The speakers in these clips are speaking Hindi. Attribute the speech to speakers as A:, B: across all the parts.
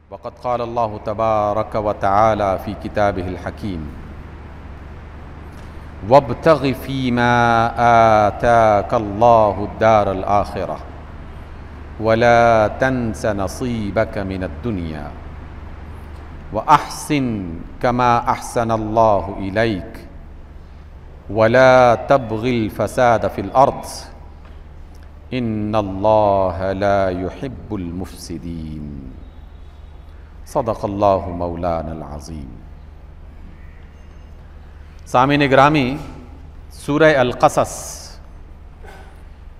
A: वक़द क़ाल अल्लाहु तबारक व तआला फ़ी किताबिहिल हकीम वब्तग़ि फ़ीमा आताकल्लाहु दारल आखिरह वला तंस नसीबक मिनद दुनिया व अहसिन कमा अहसनल्लाहु इलैक वला तब्ग़िल फ़साद फ़िल अर्ज़ इन्नल्लाह ला युहिब्बुल मुफ़्सिदीन। सदक़ल्लाहु मौलानल अज़ीम। सामीन ग्रामी, सूरह अल-क़सस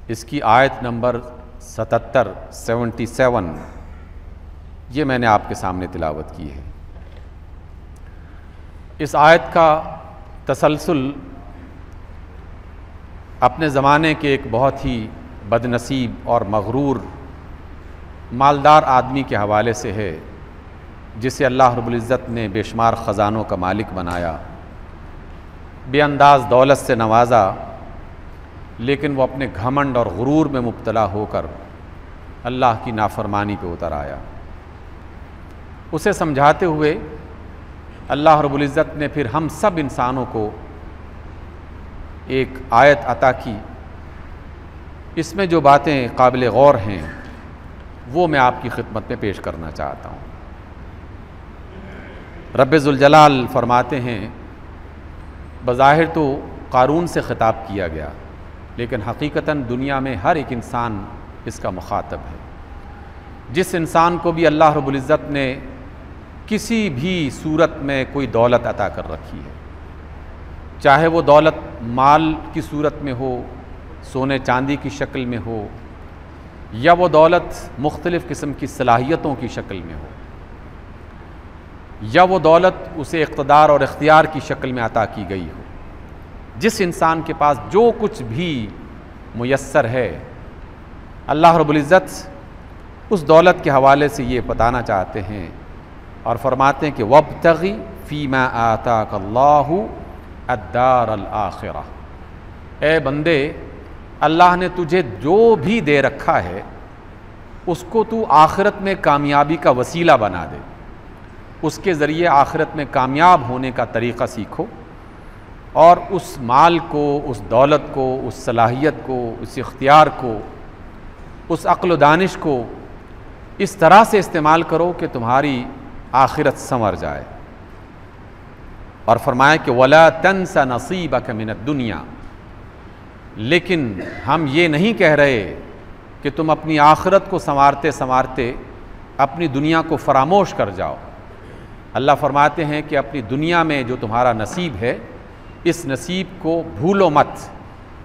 A: इसकी आयत नंबर 77 ये मैंने आपके सामने तिलावत की है। इस आयत का तसलसल अपने ज़माने के एक बहुत ही बदनसीब और मग़रूर मालदार आदमी के हवाले से है, जिसे अल्लाह रब्बुल इज़्ज़त ने बेशुमार ख़ज़ानों का मालिक बनाया, बेअंदाज़ दौलत से नवाजा, लेकिन वो अपने घमंड और गुरूर में मुब्तला होकर अल्लाह की नाफरमानी पे उतर आया। उसे समझाते हुए अल्लाह रब्बुल इज़्ज़त ने फिर हम सब इंसानों को एक आयत अता की। इसमें जो बातें काबिल गौर हैं वो मैं आपकी खिदमत में पेश करना चाहता हूँ। रब्बे ज़ुल जलाल फरमाते हैं, बज़ाहिर तो क़ारून से ख़िताब किया गया, लेकिन हकीकतन दुनिया में हर एक इंसान इसका मुखातब है। जिस इंसान को भी अल्लाह रब्बुल इज़्ज़त ने किसी भी सूरत में कोई दौलत अता कर रखी है, चाहे वो दौलत माल की सूरत में हो, सोने चांदी की शक्ल में हो, या वो दौलत मुख्तलिफ़ किस्म की सलाहियतों की शक्ल में हो, या वो दौलत उसे इक़्तिदार और इख्तियार की शक्ल में अता की गई हो, जिस इंसान के पास जो कुछ भी मुयस्सर है, अल्लाह रब्बुल इज़्ज़त उस दौलत के हवाले से ये बताना चाहते हैं और फरमाते हैं कि वब्तग़ि फ़ीमा आताकल्लाहु अद्दारल आखिरह। ए बंदे, अल्लाह ने तुझे जो भी दे रखा है उसको तू आखिरत में कामयाबी का वसीला बना दे, उसके ज़रिए आखिरत में कामयाब होने का तरीक़ा सीखो और उस माल को, उस दौलत को, उस सलाहियत को, उस इख्तियार को, उस अक़्ल व दानिश को इस तरह से इस्तेमाल करो कि तुम्हारी आखिरत संवर जाए। और फरमाया कि वला तंस नसीबक मिनद दुनिया, लेकिन हम ये नहीं कह रहे कि तुम अपनी आखिरत को संवारते संवारते अपनी दुनिया को फरामोश कर जाओ। अल्लाह फरमाते हैं कि अपनी दुनिया में जो तुम्हारा नसीब है, इस नसीब को भूलो मत,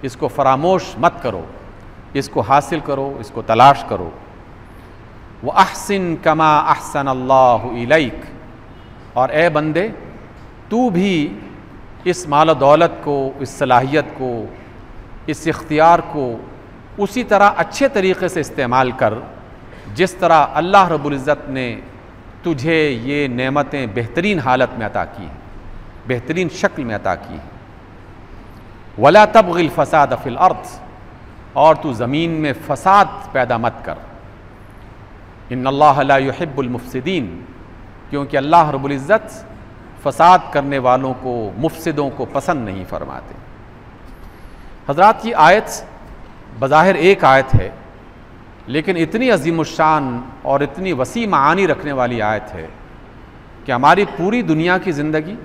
A: इसको फरामोश मत करो, इसको हासिल करो, इसको तलाश करो। व अहसिन कमा अहसनल्लाहु इलैक, और ए बंदे, तू भी इस माल दौलत को, इस सलाहियत को, इस इख्तियार को उसी तरह अच्छे तरीक़े से इस्तेमाल कर जिस तरह अल्लाह रब्बुल इज़्ज़त ने तुझे ये नेमतें बेहतरीन हालत में अता की हैं, बेहतरीन शक्ल में अता की हैं। वला तब्ग़िल फ़साद फ़िल अर्ज़, और तू ज़मीन में फ़साद पैदा मत कर। इन्नल्लाह ला युहिब्बुल मुफ़्सिदीन, क्योंकि अल्लाह रब्बुल इज़्ज़त फ़साद करने वालों को, मुफ़्सिदों को पसंद नहीं फरमाते। हज़रात, ये आयत बज़ाहिर एक आयत है, लेकिन इतनी अज़ीमुश्शान और इतनी वसी मानी रखने वाली आयत है कि हमारी पूरी दुनिया की ज़िंदगी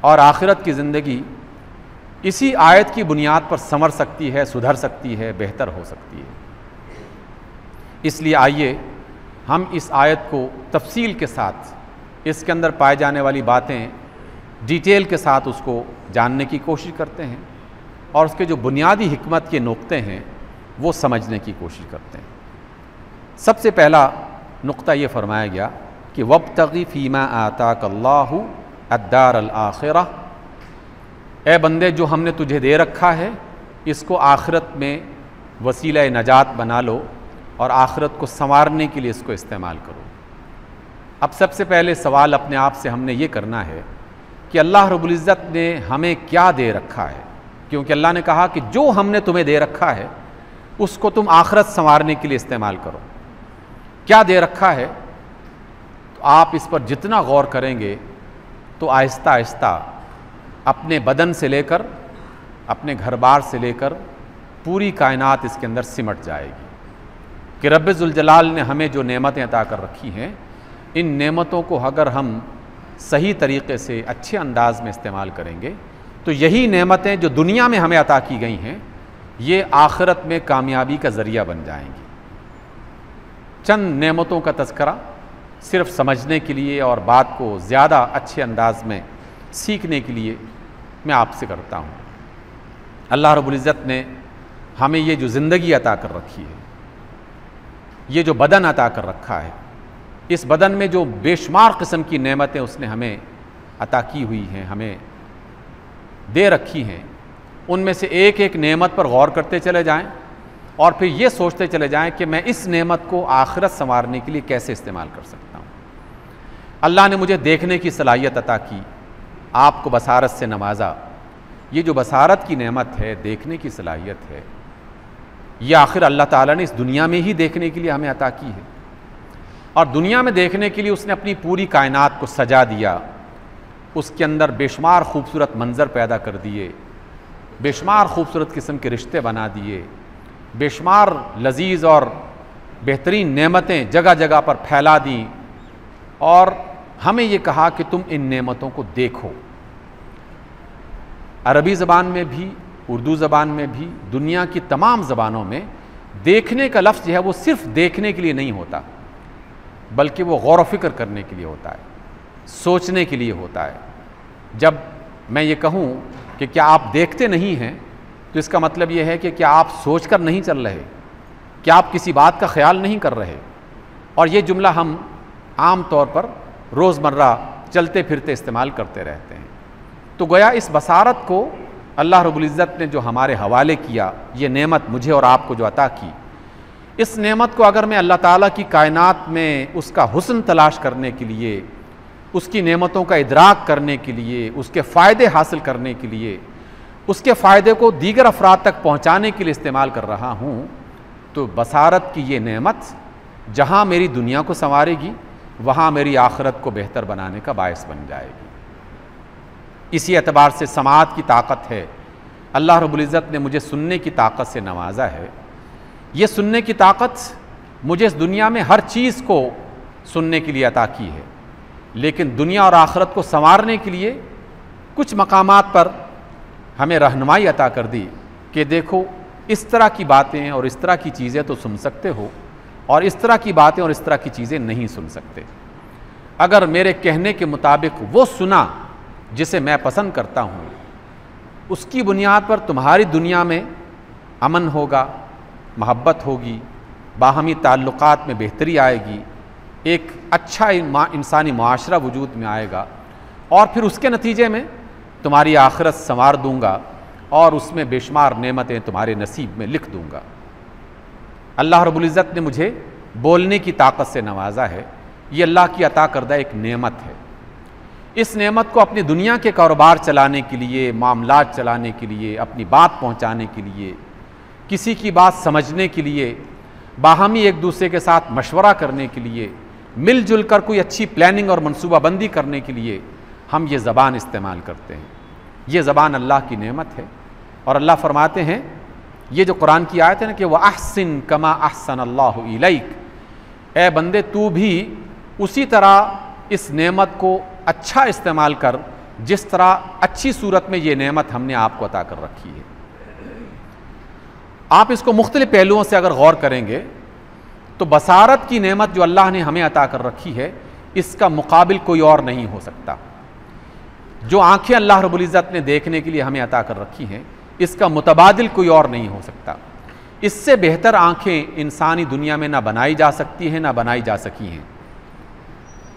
A: और आखिरत की ज़िंदगी इसी आयत की बुनियाद पर संवर सकती है, सुधर सकती है, बेहतर हो सकती है। इसलिए आइए हम इस आयत को तफसील के साथ, इसके अंदर पाए जाने वाली बातें डिटेल के साथ उसको जानने की कोशिश करते हैं और उसके जो बुनियादी हिकमत के नुक्ते हैं वो समझने की कोशिश करते हैं। सबसे पहला नुक्ता ये फरमाया गया कि वब्तग़ि फ़ीमा आताकल्लाहु अद्दारल आखिरह, ए बंदे, जो हमने तुझे दे रखा है इसको आखिरत में वसीला नजात बना लो और आखिरत को संवारने के लिए इसको इस्तेमाल करो। अब सबसे पहले सवाल अपने आप से हमने ये करना है कि अल्लाह रब्बुल इज़्ज़त ने हमें क्या दे रखा है, क्योंकि अल्लाह ने कहा कि जो हमने तुम्हें दे रखा है उसको तुम आखिरत संवारने के लिए इस्तेमाल करो। क्या दे रखा है? तो आप इस पर जितना गौर करेंगे तो आहिस्ता आहिस्ता अपने बदन से लेकर, अपने घर बार से लेकर पूरी कायनात इसके अंदर सिमट जाएगी कि रब्बे ज़ुल जलाल ने हमें जो नेमतें अता कर रखी हैं, इन नेमतों को अगर हम सही तरीक़े से अच्छे अंदाज में इस्तेमाल करेंगे तो यही नेमतें जो दुनिया में हमें अता की गई हैं, ये आखिरत में कामयाबी का ज़रिया बन जाएंगी। चंद नेमतों का तज़किरा सिर्फ समझने के लिए और बात को ज़्यादा अच्छे अंदाज में सीखने के लिए मैं आपसे करता हूँ। अल्लाह रब्बुल इज़्ज़त ने हमें ये जो ज़िंदगी अता कर रखी है, ये जो बदन अता कर रखा है, इस बदन में जो बेशुमार किस्म की नेमतें उसने हमें अता की हुई हैं, हमें दे रखी हैं, उनमें से एक एक नेमत पर गौर करते चले जाएं और फिर ये सोचते चले जाएं कि मैं इस नेमत को आखिरत संवारने के लिए कैसे इस्तेमाल कर सकता हूँ। अल्लाह ने मुझे देखने की सलाहियत अता की, आपको बसारत से नवाजा। ये जो बसारत की नेमत है, देखने की सलाहियत है, ये आखिर अल्लाह ताला ने इस दुनिया में ही देखने के लिए हमें अता की है। और दुनिया में देखने के लिए उसने अपनी पूरी कायनात को सजा दिया, उसके अंदर बेशुमार खूबसूरत मंज़र पैदा कर दिए, बेशुमार खूबसूरत किस्म के रिश्ते बना दिए, बेशुमार लजीज़ और बेहतरीन नेमतें जगह जगह पर फैला दी और हमें ये कहा कि तुम इन नेमतों को देखो। अरबी ज़बान में भी, उर्दू ज़बान में भी, दुनिया की तमाम ज़बानों में देखने का लफ्ज़ जो है वो सिर्फ देखने के लिए नहीं होता, बल्कि वो गौर व फिक्र करने के लिए होता है, सोचने के लिए होता है। जब मैं ये कहूँ कि क्या आप देखते नहीं हैं, तो इसका मतलब ये है कि क्या आप सोचकर नहीं चल रहे, क्या आप किसी बात का ख्याल नहीं कर रहे। और ये जुमला हम आम तौर पर रोज़मर्रा चलते फिरते इस्तेमाल करते रहते हैं। तो गोया इस बसारत को अल्लाह रब्बुल इज़्ज़त ने जो हमारे हवाले किया, ये नेमत मुझे और आपको जो अता की, इस नेमत को अगर मैं अल्लाह ताला की कायनात में उसका हुस्न तलाश करने के लिए, उसकी नेमतों का इदराक करने के लिए, उसके फ़ायदे हासिल करने के लिए, उसके फ़ायदे को दीगर अफराद तक पहुँचाने के लिए इस्तेमाल कर रहा हूँ, तो बसारत की ये नेमत जहाँ मेरी दुनिया को संवारेगी, वहाँ मेरी आखिरत को बेहतर बनाने का बायस बन जाएगी। इसी एतबार से समाअत की ताकत है। अल्लाह रब्बुल इज़्ज़त ने मुझे सुनने की ताकत से नवाजा है। ये सुनने की ताकत मुझे इस दुनिया में हर चीज़ को सुनने के लिए अता की है, लेकिन दुनिया और आखिरत को संवारने के लिए कुछ मकामात पर हमें रहनुमाई अता कर दी कि देखो, इस तरह की बातें और इस तरह की चीज़ें तो सुन सकते हो, और इस तरह की बातें और इस तरह की चीज़ें नहीं सुन सकते। अगर मेरे कहने के मुताबिक वो सुना जिसे मैं पसंद करता हूँ, उसकी बुनियाद पर तुम्हारी दुनिया में अमन होगा, मोहब्बत होगी, बाहमी ताल्लुकात में बेहतरी आएगी, एक अच्छा इंसानी मुआशरा वजूद में आएगा, और फिर उसके नतीजे में तुम्हारी आखिरत संवार दूँगा और उसमें बेशुमार नेमतें तुम्हारे नसीब में लिख दूँगा। अल्लाह रब्बुल इज़्ज़त ने मुझे बोलने की ताकत से नवाजा है। ये अल्लाह की अता करदा एक नेमत है। इस नेमत को अपनी दुनिया के कारोबार चलाने के लिए, मामलात चलाने के लिए, अपनी बात पहुँचाने के लिए, किसी की बात समझने के लिए, बाहमी एक दूसरे के साथ मशवरा करने के लिए, मिलजुल कर कोई अच्छी प्लानिंग और मनसूबाबंदी करने के लिए हम ये ज़बान इस्तेमाल करते हैं। ये ज़बान अल्लाह की नेमत है। और अल्लाह फरमाते हैं, ये जो कुरान की आयत है ना कि वह अहसिन कमा अहसन अल्लाहु इलैक, ए बंदे तू भी उसी तरह इस नेमत को अच्छा इस्तेमाल कर जिस तरह अच्छी सूरत में ये नेमत हमने आपको अता कर रखी है। आप इसको मुख्तलिफ पहलुओं से अगर गौर करेंगे तो बसारत की नेमत जो अल्लाह ने हमें अता कर रखी है, इसका मुकाबिल कोई और नहीं हो सकता। जो आंखें अल्लाह रब्बुल इज़्ज़त ने देखने के लिए हमें अता कर रखी हैं, इसका मुतबादिल कोई और नहीं हो सकता। इससे बेहतर आंखें इंसानी दुनिया में ना बनाई जा सकती हैं, ना बनाई जा सकी हैं।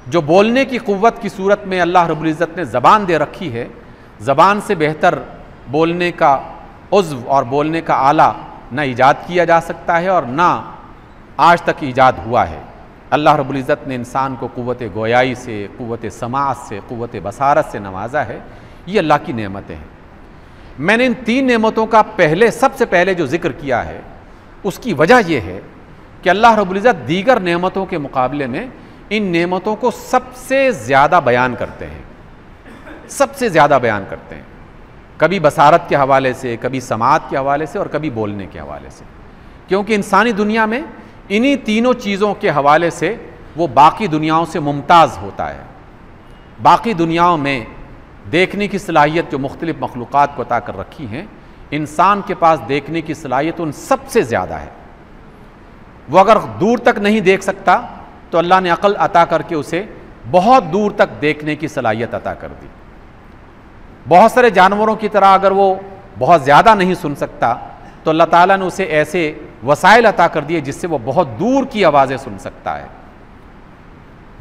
A: जो बोलने की क़ुव्वत की सूरत में अल्लाह रब्बुल इज़्ज़त ने ज़बान दे रखी है, ज़बान से बेहतर बोलने का उज़्व और बोलने का आला ना ईजाद किया जा सकता है और ना आज तक ईजाद हुआ है। अल्लाह रब्बुल इज़्ज़त ने इंसान को क़ुव्वत गोयाई से, क़ुव्वत समाअत से, क़ुव्वत बसारत से नवाजा है। ये अल्लाह की नेमतें हैं। मैंने इन तीन नेमतों का सबसे पहले जो ज़िक्र किया है, उसकी वजह यह है कि अल्लाह रब्बुल इज़्ज़त दीगर नेमतों के मुकाबले में इन नेमतों को सबसे ज़्यादा बयान करते हैं, सबसे ज़्यादा बयान करते हैं, कभी बसारत के हवाले से, कभी समात के हवाले से और कभी बोलने के हवाले से। क्योंकि इंसानी दुनिया में इन्हीं तीनों चीज़ों के हवाले से वो बाकी दुनियाओं से मुमताज़ होता है। बाकी दुनियाओं में देखने की सलाहियत जो मुख्तलिफ़ मखलूक़ात को अता कर रखी हैं, इंसान के पास देखने की सलाहियत उन सबसे ज़्यादा है। वो अगर दूर तक नहीं देख सकता तो अल्लाह ने अक़ल अता करके उसे बहुत दूर तक देखने की सलाहियत अता कर दी। बहुत सारे जानवरों की तरह अगर वो बहुत ज़्यादा नहीं सुन सकता तो अल्लाह ताला ने उसे ऐसे वसाइल अता कर दिए जिससे वो बहुत दूर की आवाज़ें सुन सकता है।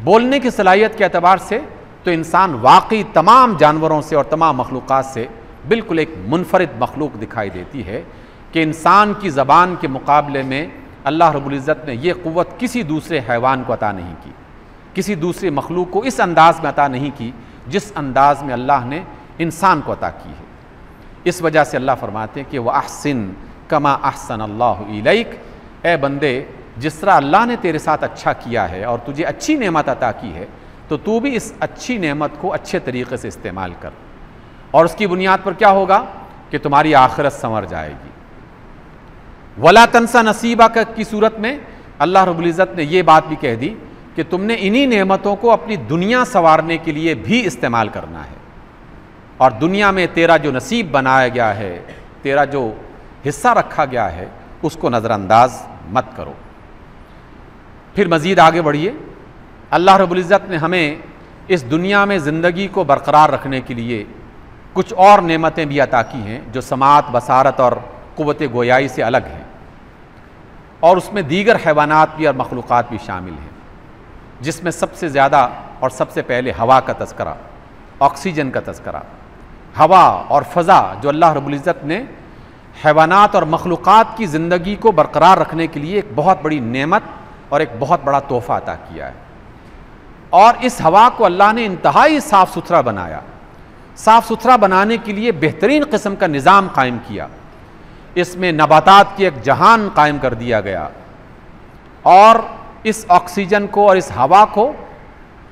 A: बोलने की सलाहियत के एतबार से तो इंसान वाकई तमाम जानवरों से और तमाम मखलूक़ात से बिल्कुल एक मुनफरिद मखलूक दिखाई देती है कि इंसान की ज़बान के मुकाबले में अल्लाह रब्बुल इज़्ज़त ने यह क़ुव्वत किसी दूसरे हैवान को अता नहीं की, किसी दूसरे मखलूक को इस अंदाज़ में अता नहीं की जिस अंदाज़ में अल्लाह ने इंसान को अता की है। इस वजह से अल्लाह फरमाते हैं कि वह अहसिन कमा अहसन अल्लाहु इलैक, ए बंदे जिस तरह अल्लाह ने तेरे साथ अच्छा किया है और तुझे अच्छी नेमत अता की है तो तू भी इस अच्छी नेमत को अच्छे तरीक़े से इस्तेमाल कर, और उसकी बुनियाद पर क्या होगा कि तुम्हारी आखिरत संवर जाएगी। वला तंसा नसीबा की सूरत में अल्लाह रब्बुल इज़्ज़त ने यह बात भी कह दी कि तुमने इन्हीं नेमतों को अपनी दुनिया संवारने के लिए भी इस्तेमाल करना है, और दुनिया में तेरा जो नसीब बनाया गया है, तेरा जो हिस्सा रखा गया है, उसको नज़रअंदाज मत करो। फिर मज़ीद आगे बढ़िए, अल्लाह रब्बुल इज़्ज़त ने हमें इस दुनिया में ज़िंदगी को बरकरार रखने के लिए कुछ और नेमतें भी अता की हैं जो समात, बसारत और क़ुव्वत गोयाई से अलग हैं, और उसमें दीगर हैवानात भी और मखलूक़ात भी शामिल हैं, जिसमें सबसे ज़्यादा और सबसे पहले हवा का तज़किरा, ऑक्सीजन का तज़किरा। हवा और फ़ज़ा जो अल्लाह रब्बुल इज़्ज़त ने हैवानात और मखलूक़ात की ज़िंदगी को बरकरार रखने के लिए एक बहुत बड़ी नेमत और एक बहुत बड़ा तोहफ़ा अता किया है। और इस हवा को अल्लाह ने इंतहाई साफ़ सुथरा बनाया। साफ़ सुथरा बनाने के लिए बेहतरीन किस्म का निज़ाम कायम किया। इसमें नबातात की एक जहान कायम कर दिया गया, और इस ऑक्सीजन को और इस हवा को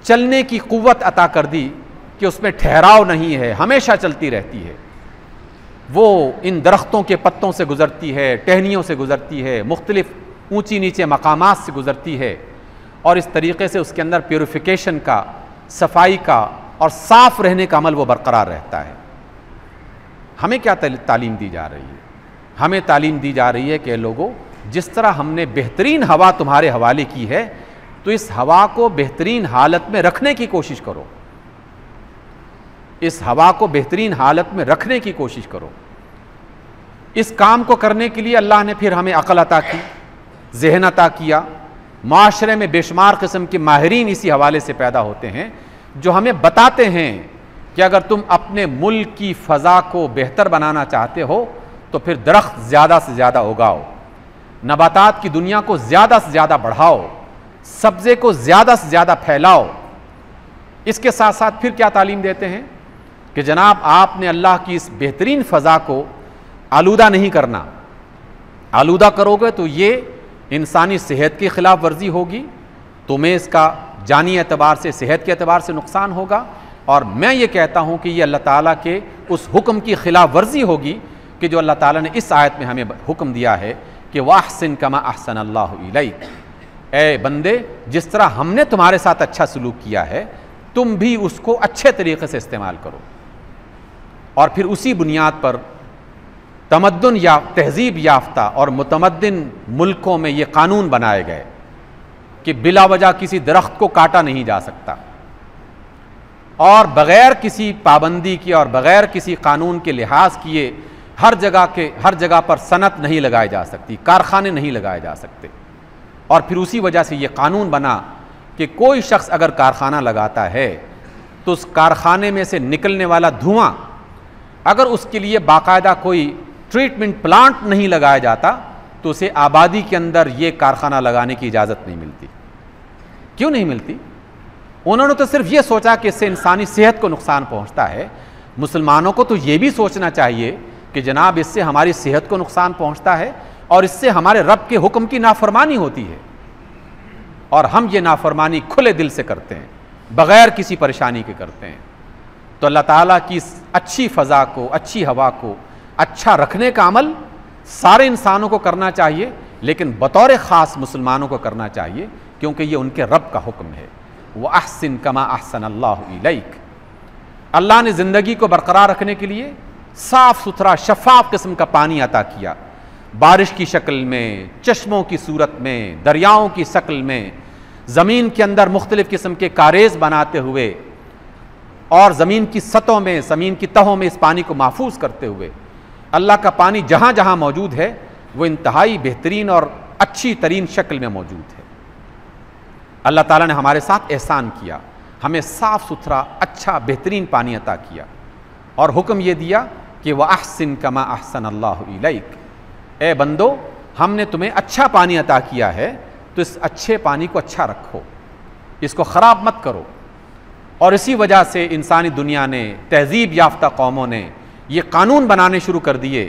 A: चलने की क़ुव्वत अता कर दी कि उसमें ठहराव नहीं है, हमेशा चलती रहती है। वो इन दरख्तों के पत्तों से गुज़रती है, टहनियों से गुज़रती है, मुख्तलिफ़ ऊंची नीचे मकामात से गुज़रती है, और इस तरीक़े से उसके अंदर प्योरिफिकेशन का, सफाई का और साफ़ रहने का अमल वो बरकरार रहता है। हमें क्या तालीम दी जा रही है? हमें तालीम दी जा रही है कि लोगों, जिस तरह हमने बेहतरीन हवा तुम्हारे हवाले की है तो इस हवा को बेहतरीन हालत में रखने की कोशिश करो, इस हवा को बेहतरीन हालत में रखने की कोशिश करो। इस काम को करने के लिए अल्लाह ने फिर हमें अक़ल अता की, ज़हन अता किया। माशरे में बेशुमार किस्म के माहिरीन इसी हवाले से पैदा होते हैं जो हमें बताते हैं कि अगर तुम अपने मुल्क की फ़ज़ा को बेहतर बनाना चाहते हो तो फिर दरख्त ज़्यादा से ज़्यादा उगाओ, नबातात की दुनिया को ज़्यादा से ज़्यादा बढ़ाओ, सब्ज़े को ज़्यादा से ज़्यादा फैलाओ। इसके साथ साथ फिर क्या तालीम देते हैं कि जनाब आपने अल्लाह की इस बेहतरीन फ़ज़ा को आलूदा नहीं करना। आलूदा करोगे तो ये इंसानी सेहत की ख़िलाफ़ वर्जी होगी, तुम्हें इसका जानी एतबार से, सेहत के एतबार से नुकसान होगा, और मैं ये कहता हूँ कि ये अल्लाह ताला के उस हुक्म की ख़िलाफ़ वर्जी होगी कि जो अल्लाह ताला ने इस आयत में हमें हुक्म दिया है कि वाहसिन कमा अहसन अल्लाहु इलैक, ए बंदे जिस तरह हमने तुम्हारे साथ अच्छा सलूक किया है तुम भी उसको अच्छे तरीक़े से इस्तेमाल करो। और फिर उसी बुनियाद पर तमद्दुन या तहज़ीब याफ्ता और मुतमद्दिन मुल्कों में ये कानून बनाए गए कि बिला वजह किसी दरख्त को काटा नहीं जा सकता, और बग़ैर किसी पाबंदी के और बग़ैर किसी कानून के लिहाज किए हर जगह पर सनत नहीं लगाई जा सकती, कारखाने नहीं लगाए जा सकते। और फिर उसी वजह से ये कानून बना कि कोई शख्स अगर कारखाना लगाता है तो उस कारखाने में से निकलने वाला धुआं, अगर उसके लिए बाकायदा कोई ट्रीटमेंट प्लांट नहीं लगाया जाता तो उसे आबादी के अंदर ये कारखाना लगाने की इजाज़त नहीं मिलती। क्यों नहीं मिलती? उन्होंने तो सिर्फ ये सोचा कि इससे इंसानी सेहत को नुकसान पहुंचता है। मुसलमानों को तो ये भी सोचना चाहिए कि जनाब इससे हमारी सेहत को नुकसान पहुंचता है और इससे हमारे रब के हुक्म की नाफरमानी होती है। और हम ये नाफरमानी खुले दिल से करते हैं, बग़ैर किसी परेशानी के करते हैं, तो अल्लाह ताला की इस अच्छी फ़ज़ा को, अच्छी हवा को अच्छा रखने का अमल सारे इंसानों को करना चाहिए, लेकिन बतौर ख़ास मुसलमानों को करना चाहिए, क्योंकि ये उनके रब का हुक्म है। व अहसिन कमा अहसन अल्लाहु इलैक। अल्लाह ने ज़िंदगी को बरकरार रखने के लिए साफ़ सुथरा शफ़ाफ़ किस्म का पानी अता किया, बारिश की शक्ल में, चश्मों की सूरत में, दरियाओं की शक्ल में, ज़मीन के अंदर मुख्तलिफ़ किस्म के कारेज़ बनाते हुए और ज़मीन की सतहों में, ज़मीन की तहों में इस पानी को महफूज करते हुए अल्लाह का पानी जहाँ जहाँ मौजूद है वो इंतहाई बेहतरीन और अच्छी तरीन शक्ल में मौजूद है। अल्लाह ताला ने हमारे साथ एहसान किया, हमें साफ़ सुथरा अच्छा बेहतरीन पानी अता किया और हुक्म ये दिया कि वह अहसिन कमा अहसन अल्लाहु इलैक। ए बंदो, हमने तुम्हें अच्छा पानी अता किया है तो इस अच्छे पानी को अच्छा रखो, इसको ख़राब मत करो। और इसी वजह से इंसानी दुनिया ने, तहज़ीब याफ्ता कौमों ने ये कानून बनाने शुरू कर दिए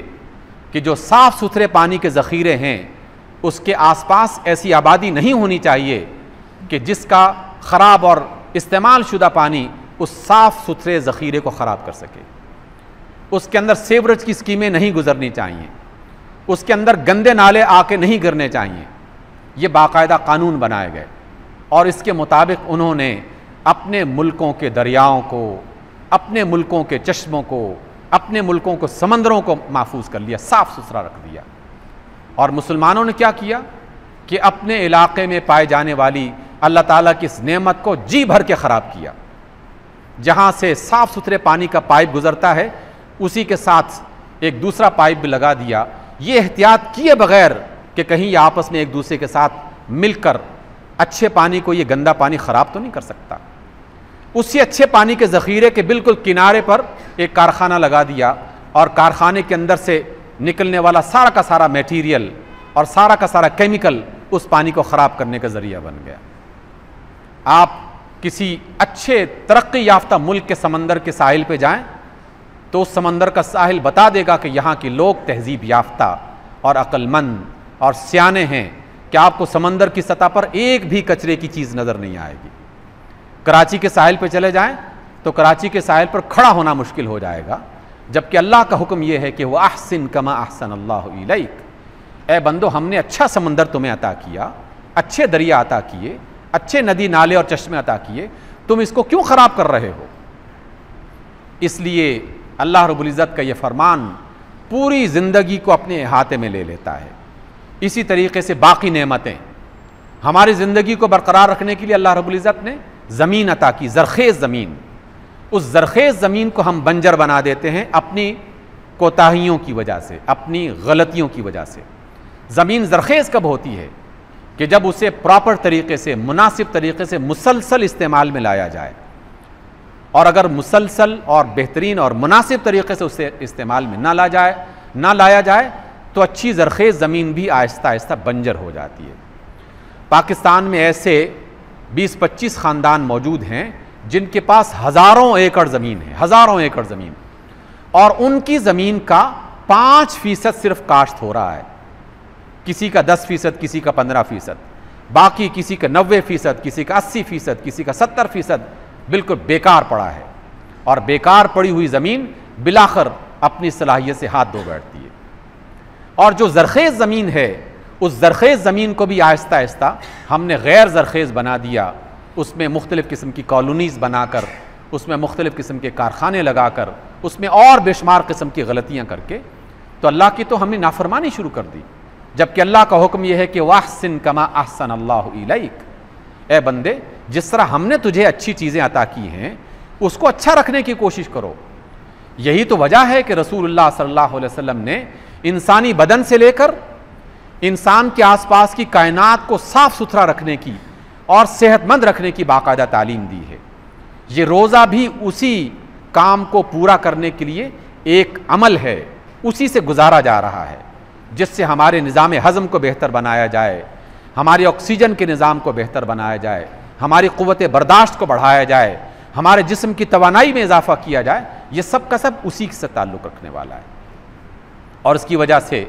A: कि जो साफ़ सुथरे पानी के ज़ख़ीरे हैं उसके आसपास ऐसी आबादी नहीं होनी चाहिए कि जिसका ख़राब और इस्तेमाल शुदा पानी उस साफ़ सुथरे ज़ख़ीरे को ख़राब कर सके। उसके अंदर सेवरेज की स्कीमें नहीं गुजरनी चाहिए, उसके अंदर गंदे नाले आके नहीं गिरने चाहिए। ये बाकायदा कानून बनाए गए और इसके मुताबिक उन्होंने अपने मुल्कों के दरियाओं को, अपने मुल्कों के चश्मों को, अपने मुल्कों को समंदरों को महफूज कर लिया, साफ़ सुथरा रख दिया। और मुसलमानों ने क्या किया कि अपने इलाके में पाए जाने वाली अल्लाह ताला की इस नेमत को जी भर के ख़राब किया। जहाँ से साफ़ सुथरे पानी का पाइप गुज़रता है उसी के साथ एक दूसरा पाइप भी लगा दिया, ये एहतियात किए बग़ैर कि कहीं ये आपस में एक दूसरे के साथ मिलकर अच्छे पानी को ये गंदा पानी ख़राब तो नहीं कर सकता। उसी अच्छे पानी के ज़ख़ीरे के बिल्कुल किनारे पर एक कारखाना लगा दिया और कारखाने के अंदर से निकलने वाला सारा का सारा मटेरियल और सारा का सारा केमिकल उस पानी को ख़राब करने का ज़रिया बन गया। आप किसी अच्छे तरक्की याफ्ता मुल्क के समंदर के साहिल पे जाएं तो उस समंदर का साहिल बता देगा कि यहाँ के लोग तहज़ीब याफ्ता और अक्लमंद और सियाने हैं कि आपको समंदर की सतह पर एक भी कचरे की चीज़ नज़र नहीं आएगी। कराची के साहिल पे चले जाएं तो कराची के साहिल पर खड़ा होना मुश्किल हो जाएगा, जबकि अल्लाह का हुक्म यह है कि वह अहसिन कमा अहसन अल्लाहु इलैक। ए बंदो, हमने अच्छा समंदर तुम्हें अता किया, अच्छे दरिया अता किए, अच्छे नदी नाले और चश्मे अता किए, तुम इसको क्यों ख़राब कर रहे हो? इसलिए अल्लाह रब्बुल इज़्ज़त का ये फरमान पूरी ज़िंदगी को अपने अहाते में ले लेता है। इसी तरीके से बाकी नेमतें हमारी ज़िंदगी को बरकरार रखने के लिए अल्लाह रब्बुल इज़्ज़त ने ज़मीन अता की, ज़रख़ेज़ ज़मीन। उस ज़रख़ेज़ ज़मीन को हम बंजर बना देते हैं अपनी कोताहियों की वजह से, अपनी गलतियों की वजह से। ज़मीन ज़रख़ेज़ कब होती है कि जब उसे प्रॉपर तरीके से, मुनासिब तरीके से मुसलसल इस्तेमाल में लाया जाए। और अगर मुसलसल और बेहतरीन और मुनासिब तरीके से उसे इस्तेमाल में ना लाया जाए तो अच्छी ज़रख़ेज़ ज़मीन भी आहिस्ता आहिस्ता बंजर हो जाती है। पाकिस्तान में ऐसे 20-25 ख़ानदान मौजूद हैं जिनके पास हज़ारों एकड़ ज़मीन है, हज़ारों एकड़ ज़मीन, और उनकी ज़मीन का 5% सिर्फ काश्त हो रहा है। किसी का 10%, किसी का 15%, बाकी किसी का 90%, किसी का 80%, किसी का 70% बिल्कुल बेकार पड़ा है। और बेकार पड़ी हुई ज़मीन बिलाखिर अपनी सलाहियत से हाथ धो बैठती है। और जो ज़रख़ेज़ ज़मीन है उस ज़रख़ेज़ ज़मीन को भी आहिस्ता आहिस्ता हमने गैर ज़रख़ेज़ बना दिया, उसमें मुख्तलिफ़ किस्म की कॉलोनीज़ बनाकर, उसमें मुख्तलिफ़ किस्म के कारखाने लगाकर, उसमें और बेशुमार किस्म की गलतियाँ करके तो अल्लाह की तो हमने नाफरमानी शुरू कर दी। जबकि अल्लाह का हुक्म यह है कि वाहसिन कमा अहसन अल्लाहु इलैक। ए बंदे, जिस तरह हमने तुझे अच्छी चीज़ें अता की हैं उसको अच्छा रखने की कोशिश करो। यही तो वजह है कि रसूलुल्लाह सल्लल्लाहु अलैहि वसल्लम ने इंसानी बदन से लेकर इंसान के आसपास की कायनात को साफ़ सुथरा रखने की और सेहतमंद रखने की बाकायदा तालीम दी है। ये रोज़ा भी उसी काम को पूरा करने के लिए एक अमल है, उसी से गुजारा जा रहा है, जिससे हमारे निज़ाम हज़म को बेहतर बनाया जाए, हमारे ऑक्सीजन के निज़ाम को बेहतर बनाया जाए, हमारी क़ुव्वत बर्दाश्त को बढ़ाया जाए, हमारे जिस्म की तवानाई में इजाफ़ा किया जाए। ये सब का सब उसी से ताल्लुक़ रखने वाला है। और इसकी वजह से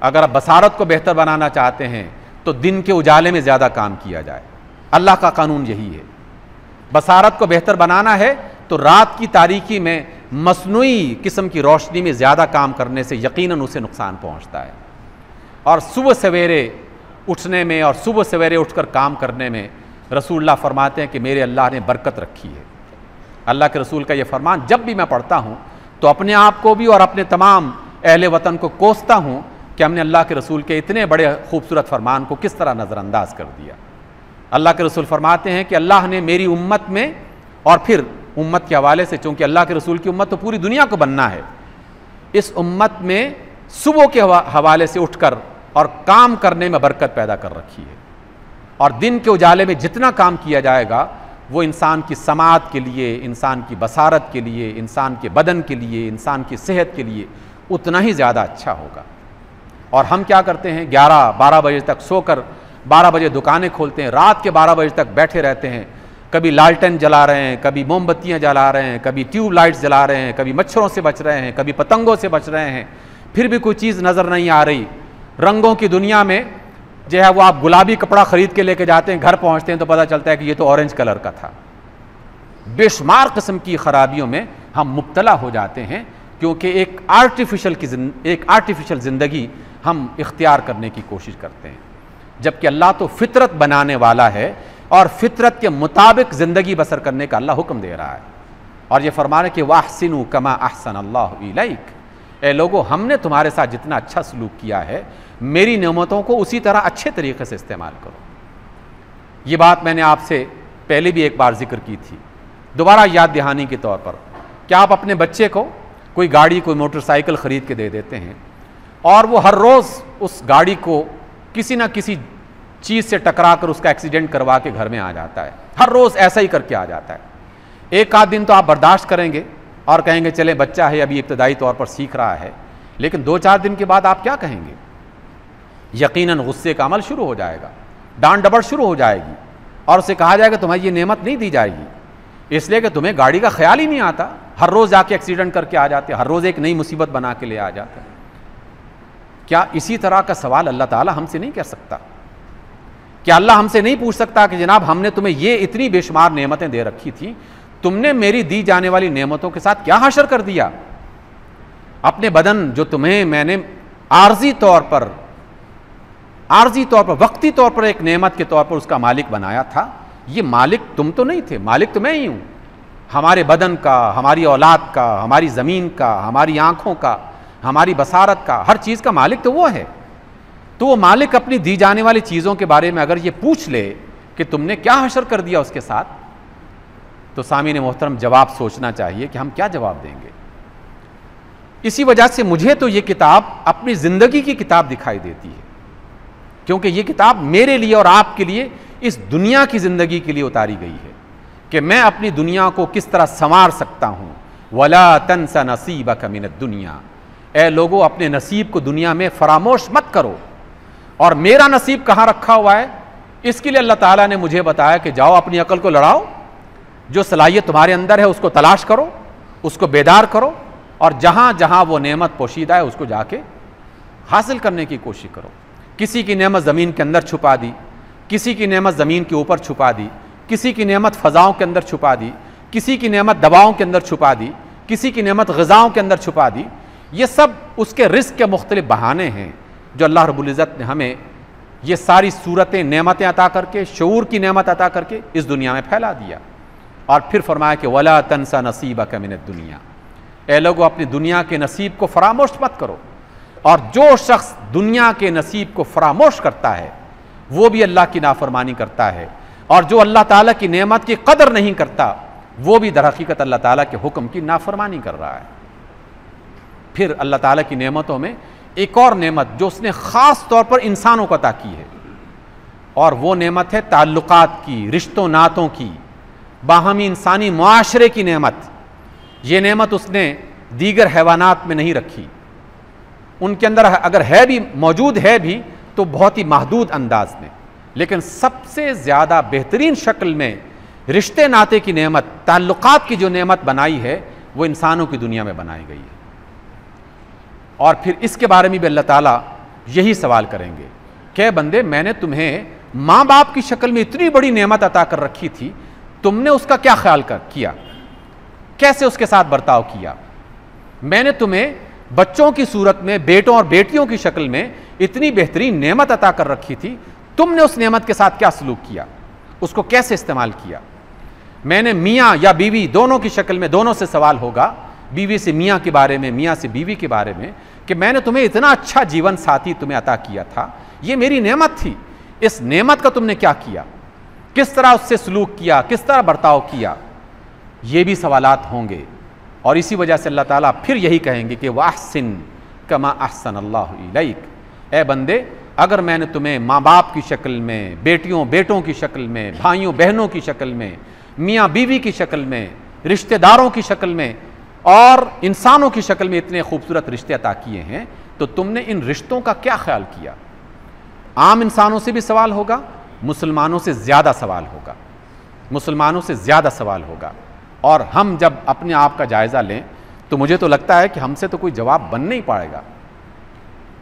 A: अगर आप बसारत को बेहतर बनाना चाहते हैं तो दिन के उजाले में ज़्यादा काम किया जाए, अल्लाह का कानून यही है। बसारत को बेहतर बनाना है तो रात की तारीकी में मसनूई किस्म की रोशनी में ज़्यादा काम करने से यकीनन उसे नुकसान पहुंचता है। और सुबह सवेरे उठने में और सुबह सवेरे उठकर काम करने में रसूलुल्लाह फरमाते हैं कि मेरे अल्लाह ने बरकत रखी है। अल्लाह के रसूल का ये फरमान जब भी मैं पढ़ता हूँ तो अपने आप को भी और अपने तमाम अहले वतन को कोसता हूँ कि हमने अल्लाह के रसूल के इतने बड़े खूबसूरत फरमान को किस तरह नज़रअंदाज कर दिया। अल्लाह के रसूल फरमाते हैं कि अल्लाह ने मेरी उम्मत में, और फिर उम्मत के हवाले से, चूँकि अल्लाह के रसूल की उम्मत तो पूरी दुनिया को बनना है, इस उम्मत में सुबह के हवाले से उठकर और काम करने में बरकत पैदा कर रखी है। और दिन के उजाले में जितना काम किया जाएगा वो इंसान की समाअत के लिए, इंसान की बसारत के लिए, इंसान के बदन के लिए, इंसान की सेहत के लिए उतना ही ज़्यादा अच्छा होगा। और हम क्या करते हैं, 11-12 बजे तक सोकर 12 बजे दुकानें खोलते हैं, रात के 12 बजे तक बैठे रहते हैं, कभी लालटेन जला रहे हैं, कभी मोमबत्तियाँ जला रहे हैं, कभी ट्यूब लाइट्स जला रहे हैं, कभी मच्छरों से बच रहे हैं, कभी पतंगों से बच रहे हैं, फिर भी कोई चीज़ नज़र नहीं आ रही। रंगों की दुनिया में जो है वो आप गुलाबी कपड़ा खरीद के लेके जाते हैं, घर पहुंचते हैं तो पता चलता है कि ये तो ऑरेंज कलर का था। बेशुमार किस्म की खराबियों में हम मुब्तला हो जाते हैं क्योंकि एक आर्टिफिशियल ज़िंदगी हम इख्तियार करने की कोशिश करते हैं, जबकि अल्लाह तो फितरत बनाने वाला है और फितरत के मुताबिक ज़िंदगी बसर करने का अल्लाह हुक्म दे रहा है। और ये फरमा रहे कि वाहसिनु कमा अहसन अल्लाहु इलैक, ए लोगो हमने तुम्हारे साथ जितना अच्छा सलूक किया है मेरी नेमतों को उसी तरह अच्छे तरीके से इस्तेमाल करो। ये बात मैंने आपसे पहले भी एक बार जिक्र की थी, दोबारा याद दहानी के तौर पर। क्या आप अपने बच्चे को कोई गाड़ी, कोई मोटरसाइकिल ख़रीद के दे देते हैं और वो हर रोज़ उस गाड़ी को किसी ना किसी चीज़ से टकरा कर उसका एक्सीडेंट करवा के घर में आ जाता है, हर रोज़ ऐसा ही करके आ जाता है। एक आध दिन तो आप बर्दाश्त करेंगे और कहेंगे चले बच्चा है अभी इब्तदाई तौर पर सीख रहा है, लेकिन 2-4 दिन के बाद आप क्या कहेंगे? यकीनन गुस्से का अमल शुरू हो जाएगा, डांट डपट शुरू हो जाएगी और उसे कहा जाएगा तुम्हें ये नेमत नहीं दी जाएगी इसलिए कि तुम्हें गाड़ी का ख्याल ही नहीं आता, हर रोज़ जाके एक्सीडेंट करके आ जाते, हर रोज़ एक नई मुसीबत बना के ले आ जाते। क्या इसी तरह का सवाल अल्लाह ताला हमसे नहीं कर सकता? क्या अल्लाह हमसे नहीं पूछ सकता कि जनाब हमने तुम्हें ये इतनी बेशुमार नेमतें दे रखी थी, तुमने मेरी दी जाने वाली नेमतों के साथ क्या हाशर कर दिया? अपने बदन जो तुम्हें मैंने आर्जी तौर पर वक्ती तौर पर एक नेमत के तौर पर उसका मालिक बनाया था, ये मालिक तुम तो नहीं थे, मालिक तो मैं ही हूँ। हमारे बदन का, हमारी औलाद का, हमारी ज़मीन का, हमारी आँखों का, हमारी बसारत का, हर चीज़ का मालिक तो वो है। तो वो मालिक अपनी दी जाने वाली चीज़ों के बारे में अगर ये पूछ ले कि तुमने क्या हशर कर दिया उसके साथ, तो सामीन मोहतरम जवाब सोचना चाहिए कि हम क्या जवाब देंगे। इसी वजह से मुझे तो ये किताब अपनी ज़िंदगी की किताब दिखाई देती है, क्योंकि ये किताब मेरे लिए और आपके लिए इस दुनिया की ज़िंदगी के लिए उतारी गई है कि मैं अपनी दुनिया को किस तरह संवार सकता हूँ। वला तंसा नसीबक मिनद दुनिया, ए लोगों अपने नसीब को दुनिया में फरामोश मत करो। और मेरा नसीब कहाँ रखा हुआ है इसके लिए अल्लाह ताला ने मुझे बताया कि जाओ अपनी अकल को लड़ाओ, जो सलाहियत तुम्हारे अंदर है उसको तलाश करो, उसको बेदार करो और जहाँ जहाँ वो नेमत पोशीदा है उसको जाके हासिल करने की कोशिश करो। किसी की नेमत ज़मीन के अंदर छुपा दी, किसी की नेमत ज़मीन के ऊपर छुपा दी, किसी की नेमत फ़ज़ाओं के अंदर छुपा दी, किसी की नेमत दवाओं के अंदर छुपा दी, किसी की नेमत ग़िज़ाओं के अंदर छुपा दी। ये सब उसके रिस्क के मुख्तलिफ बहाने हैं जो अल्लाह रब्बुल इज़्ज़त ने हमें ये सारी सूरतें, नेमतें अता करके, शऊर की नेमत अता करके इस दुनिया में फैला दिया। और फिर फरमाया कि वला तंसा नसीबक मिनद दुनिया, ए लोगों अपनी दुनिया के नसीब को फरामोश मत करो। और जो शख्स दुनिया के नसीब को फरामोश करता है वो भी अल्लाह की नाफरमानी करता है, और जो अल्लाह ताला की नेमत की कदर नहीं करता वो भी दर हकीकत अल्लाह ताला के हुक्म की नाफरमानी कर रहा है। फिर अल्लाह ताला की नेमतों में एक और नेमत जो उसने ख़ास तौर पर इंसानों को अता की है, और वो नेमत है ताल्लुकात की, रिश्तों नातों की, बाहमी इंसानी मुआशरे की नेमत। ये नेमत उसने दीगर हैवानात में नहीं रखी, उनके अंदर अगर है भी, मौजूद है भी तो बहुत ही महदूद अंदाज में, लेकिन सबसे ज़्यादा बेहतरीन शक्ल में रिश्ते नाते की नेमत, ताल्लुकात की जो नेमत बनाई है वो इंसानों की दुनिया में बनाई गई है। और फिर इसके बारे में भी अल्लाह ताला यही सवाल करेंगे कि बंदे मैंने तुम्हें माँ बाप की शक्ल में इतनी बड़ी नेमत अता कर रखी थी, तुमने उसका क्या ख्याल किया, कैसे उसके साथ बर्ताव किया। मैंने तुम्हें बच्चों की सूरत में, बेटों और बेटियों की शक्ल में इतनी बेहतरीन नेमत अता कर रखी थी, तुमने उस नेमत के साथ क्या सलूक किया, उसको कैसे इस्तेमाल किया। मैंने मियाँ या बीवी दोनों की शक्ल में, दोनों से सवाल होगा, बीवी से मियाँ के बारे में, मियाँ से बीवी के बारे में, कि मैंने तुम्हें इतना अच्छा जीवन साथी तुम्हें अता किया था, ये मेरी नेमत थी, इस नेमत का तुमने क्या किया, किस तरह उससे सलूक किया, किस तरह बर्ताव किया। ये भी सवालात होंगे। और इसी वजह से अल्लाह ताला फिर यही कहेंगे कि वाहसिन कमा अहसन अल्लाहु इलैक, ए बंदे, अगर मैंने तुम्हें माँ बाप की शक्ल में, बेटियों बेटों की शक्ल में, भाइयों बहनों की शक्ल में, मियाँ बीवी की शक्ल में, रिश्तेदारों की शक्ल में और इंसानों की शक्ल में इतने खूबसूरत रिश्ते अता किए हैं, तो तुमने इन रिश्तों का क्या ख्याल किया। आम इंसानों से भी सवाल होगा, मुसलमानों से ज़्यादा सवाल होगा, मुसलमानों से ज़्यादा सवाल होगा। और हम जब अपने आप का जायज़ा लें तो मुझे तो लगता है कि हमसे तो कोई जवाब बन नहीं पाएगा,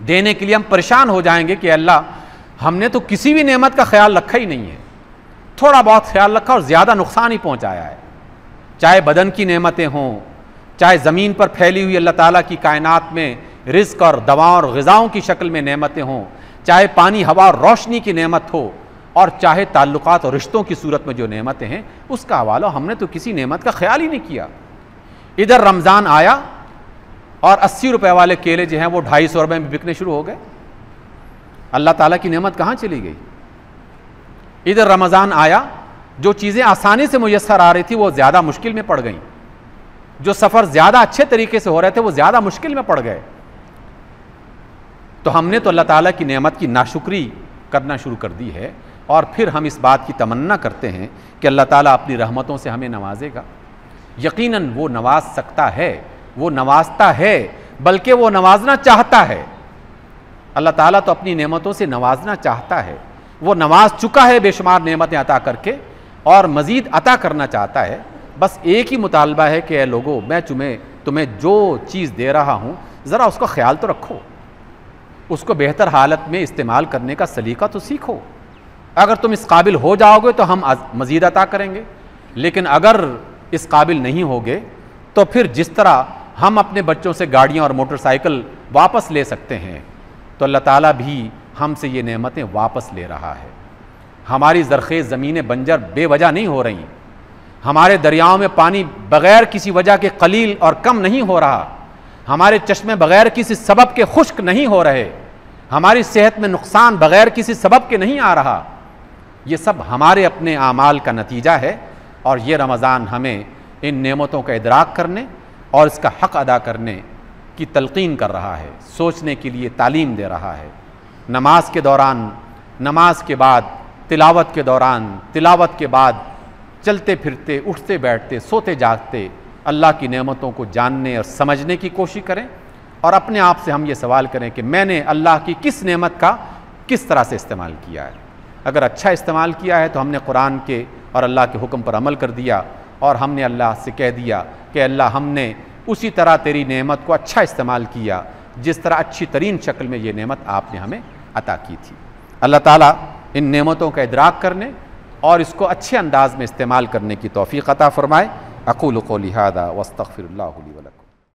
A: देने के लिए हम परेशान हो जाएंगे कि अल्लाह, हमने तो किसी भी नेमत का ख्याल रखा ही नहीं है, थोड़ा बहुत ख्याल रखा और ज़्यादा नुकसान ही पहुँचाया है। चाहे बदन की नेमतें हों, चाहे ज़मीन पर फैली हुई अल्लाह ताला की कायनात में रिज़्क़ और दवाओं और ग़िज़ाओं की शक्ल में नेमतें हों, चाहे पानी हवा और रोशनी की नेमत हो, और चाहे ताल्लुकात और रिश्तों की सूरत में जो नेमतें हैं, उसका हवाला हमने तो किसी नेमत का ख्याल ही नहीं किया। इधर रमज़ान आया और 80 रुपए वाले केले जो हैं वो 250 रुपए में बिकने शुरू हो गए। अल्लाह ताला की नेमत कहाँ चली गई। इधर रमज़ान आया, जो चीज़ें आसानी से मुयस्सर आ रही थी वो ज़्यादा मुश्किल में पड़ गई, जो सफ़र ज़्यादा अच्छे तरीके से हो रहे थे वो ज़्यादा मुश्किल में पड़ गए। तो हमने तो अल्लाह ताला की नेमत की नाशुक्री करना शुरू कर दी है, और फिर हम इस बात की तमन्ना करते हैं कि अल्लाह ताला अपनी रहमतों से हमें नवाजेगा। यकीनन वो नवाज सकता है, वो नवाजता है, बल्कि वो नवाजना चाहता है। अल्लाह ताला तो अपनी नेमतों से नवाजना चाहता है, वो नवाज चुका है बेशुमार नेमतें अता करके, और मज़ीद अता करना चाहता है। बस एक ही मुतालबा है कि ऐ लोगो, मैं तुम्हें जो चीज़ दे रहा हूँ ज़रा उसका ख्याल तो रखो, उसको बेहतर हालत में इस्तेमाल करने का सलीका तो सीखो। अगर तुम इस काबिल हो जाओगे तो हम मज़ीद अता करेंगे, लेकिन अगर इस काबिल नहीं होगे तो फिर जिस तरह हम अपने बच्चों से गाड़ियाँ और मोटरसाइकिल वापस ले सकते हैं, तो अल्लाह ताला भी हमसे ये नेमतें वापस ले रहा है। हमारी ज़रख़ेज़ ज़मीनें बंजर बेवजह नहीं हो रही, हमारे दरियाओं में पानी बग़ैर किसी वजह के कलील और कम नहीं हो रहा, हमारे चश्मे बग़ैर किसी सबब के खुश्क नहीं हो रहे, हमारी सेहत में नुकसान बग़ैर किसी सबब के नहीं आ रहा। ये सब हमारे अपने आमाल का नतीजा है, और ये रमज़ान हमें इन नेमतों का इदराक करने और इसका हक़ अदा करने की तलक़ीन कर रहा है, सोचने के लिए तालीम दे रहा है। नमाज के दौरान, नमाज के बाद, तिलावत के दौरान, तिलावत के बाद, चलते फिरते, उठते बैठते, सोते जागते अल्लाह की नेमतों को जानने और समझने की कोशिश करें, और अपने आप से हम ये सवाल करें कि मैंने अल्लाह की किस नेमत का किस तरह से इस्तेमाल किया है। अगर अच्छा इस्तेमाल किया है तो हमने कुरान के और अल्लाह के हुक्म पर अमल कर दिया, और हमने अल्लाह से कह दिया कि अल्लाह, हमने उसी तरह तेरी नेमत को अच्छा इस्तेमाल किया जिस तरह अच्छी तरीन शक्ल में ये नेमत आपने हमें अता की थी। अल्लाह ताला इन नेमतों का इदराक करने और इसको अच्छे अंदाज में इस्तेमाल करने की तौफ़ीक़ अता फ़रमाए। अक़ूलु क़ौली हाज़ा वस्तग़फ़िरुल्लाह ली व लकुम।